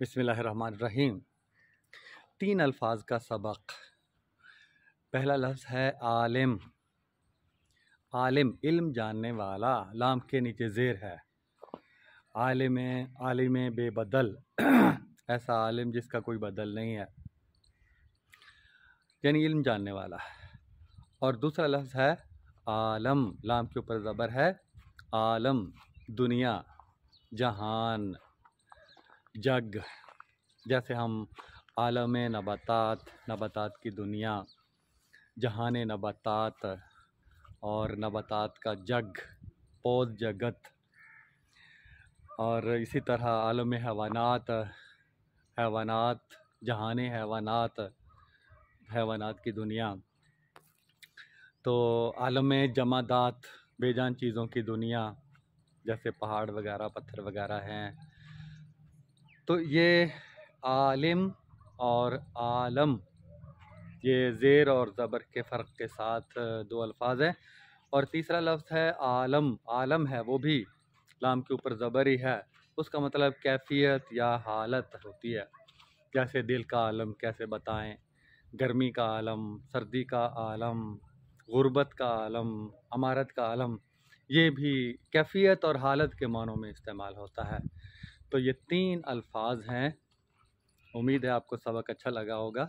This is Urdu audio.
بسم اللہ الرحمن الرحیم۔ 3 الفاظ کا سبق۔ پہلا لفظ ہے عالم۔ عالم علم جاننے والا، لام کے نیچے زیر ہے۔ عالم عالم بے بدل، ایسا عالم جس کا کوئی بدل نہیں ہے، یعنی علم جاننے والا۔ اور دوسرا لفظ ہے عالم، لام کے اوپر زبر ہے، عالم دنیا، جہان، جگ۔ جیسے ہم عالم نباتات، نباتات کی دنیا، جہان نباتات اور نباتات کا جگ، پود جگت۔ اور اسی طرح عالم حیوانات، حیوانات، جہان حیوانات، حیوانات کی دنیا۔ تو عالم جمادات، بے جان چیزوں کی دنیا، جیسے پہاڑ وغیرہ، پتھر وغیرہ ہیں۔ تو یہ عالم اور عالم، یہ زیر اور زبر کے فرق کے ساتھ 2 الفاظ ہیں۔ اور تیسرا لفظ ہے عالم۔ عالم ہے وہ بھی لام کے اوپر زبر ہی ہے، اس کا مطلب کیفیت یا حالت ہوتی ہے۔ جیسے دل کا عالم کیسے بتائیں، گرمی کا عالم، سردی کا عالم، غربت کا عالم، امارت کا عالم، یہ بھی کیفیت اور حالت کے معنوں میں استعمال ہوتا ہے۔ تو یہ 3 الفاظ ہیں۔ امید ہے آپ کو سبق اچھا لگا ہوگا۔